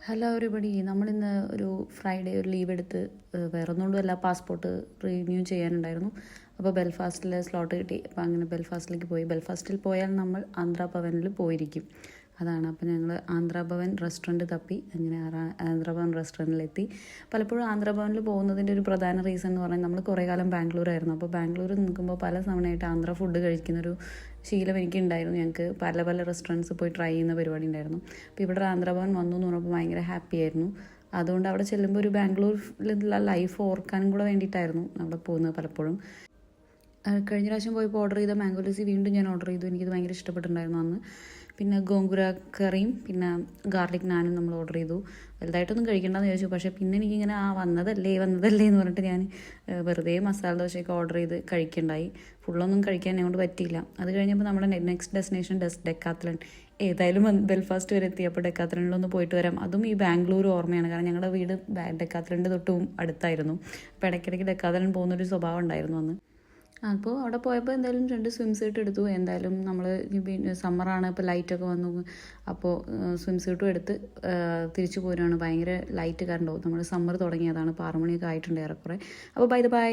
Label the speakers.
Speaker 1: Hello everybody, നമ്മളിന്ന് ഒരു Friday ഒരു ലീവ് എടുത്ത് വേറൊന്നുകൊണ്ടുമല്ല, പാസ്പോർട്ട് റിന്യൂ ചെയ്യാനുണ്ടായിരുന്നു. അപ്പോൾ ബെൽഫാസ്റ്റിൽ സ്ലോട്ട് കിട്ടി. അപ്പോൾ അങ്ങനെ ബെൽഫാസ്റ്റിലേക്ക് പോയി. ബെൽഫാസ്റ്റിൽ പോയാൽ നമ്മൾ ആന്ധ്രാഭവനിൽ പോയിരിക്കും. അതാണ്. അപ്പോൾ ഞങ്ങൾ ആന്ധ്രാഭവൻ റെസ്റ്റോറൻറ്റ് തപ്പി അങ്ങനെ ആന്ധ്രാഭവൻ റെസ്റ്റോറൻറ്റിലെത്തി. പലപ്പോഴും ആന്ധ്രാഭവനിൽ പോകുന്നതിൻ്റെ ഒരു പ്രധാന റീസൺ എന്ന് പറഞ്ഞാൽ നമ്മൾ കുറേ കാലം ബാംഗ്ലൂരായിരുന്നു. അപ്പോൾ ബാംഗ്ലൂരിൽ നിൽക്കുമ്പോൾ പല തവണയായിട്ട് ആന്ധ്ര ഫുഡ് കഴിക്കുന്നൊരു ശീലം എനിക്കുണ്ടായിരുന്നു. ഞങ്ങൾക്ക് പല പല റെസ്റ്റോറൻറ്റ്സ് പോയി ട്രൈ ചെയ്യുന്ന പരിപാടി ഉണ്ടായിരുന്നു. അപ്പോൾ ഇവിടെ ആന്ധ്രാഭവൻ വന്നു എന്ന് പറഞ്ഞപ്പോൾ ഭയങ്കര ഹാപ്പി ആയിരുന്നു. അതുകൊണ്ട് അവിടെ ചെല്ലുമ്പോൾ ഒരു ബാംഗ്ലൂരിലുള്ള ലൈഫ് ഓർക്കാനും കൂടെ വേണ്ടിയിട്ടായിരുന്നു അവിടെ പോകുന്നത് പലപ്പോഴും. കഴിഞ്ഞ പ്രാവശ്യം പോയപ്പോൾ ഓർഡർ ചെയ്ത മാംഗോ ലസ്സി വീണ്ടും ഞാൻ ഓർഡർ ചെയ്തു. എനിക്കത് ഭയങ്കര ഇഷ്ടപ്പെട്ടിട്ടുണ്ടായിരുന്നു അന്ന്. പിന്നെ ഗോങ്കുര കറിയും പിന്നെ ഗാർലിക് നാനും നമ്മൾ ഓർഡർ ചെയ്തു. വലുതായിട്ടൊന്നും കഴിക്കേണ്ടെന്ന് ചോദിച്ചു. പക്ഷേ പിന്നെ എനിക്കിങ്ങനെ വന്നതല്ലേ എന്ന് പറഞ്ഞിട്ട് ഞാൻ വെറുതെ മസാല ദോശയൊക്കെ ഓർഡർ ചെയ്ത് കഴിക്കണ്ടായി. ഫുള്ളൊന്നും കഴിക്കാൻ കൊണ്ട് പറ്റിയില്ല. അത് കഴിഞ്ഞപ്പോൾ നമ്മുടെ നെക്സ്റ്റ് ഡെസ്റ്റിനേഷൻ ഡെക്കാത്തലൺ. ഏതായാലും ബെൽഫാസ്റ്റ് വരെ എത്തി. അപ്പോൾ ഡെക്കാത്തലണിലൊന്ന് പോയിട്ട് വരാം. അതും ഈ ബാംഗ്ലൂർ ഓർമ്മയാണ്. കാരണം ഞങ്ങളുടെ വീട് ഡെക്കാത്തലണിൻ്റെ തൊട്ടും അടുത്തായിരുന്നു. അപ്പോൾ ഇടയ്ക്കിടയ്ക്ക് ഡെക്കാത്തലൺ പോകുന്നൊരു സ്വഭാവം ഉണ്ടായിരുന്നു അന്ന്. അപ്പോൾ അവിടെ പോയപ്പോൾ എന്തായാലും 2 സ്വിം സ്യൂട്ട് എടുത്തു. എന്തായാലും നമ്മൾ സമ്മറാണ്, ഇപ്പോൾ ലൈറ്റൊക്കെ വന്നു. അപ്പോൾ സ്വിം സ്യൂട്ടും എടുത്ത് തിരിച്ചു പോരുകയാണ്. ഭയങ്കര ലൈറ്റ് കണ്ടോ, നമ്മൾ സമ്മർ തുടങ്ങിയതാണ്. ഇപ്പോൾ 6 മണിയൊക്കെ ആയിട്ടുണ്ട് ഏറെക്കുറെ. അപ്പോൾ ബൈ.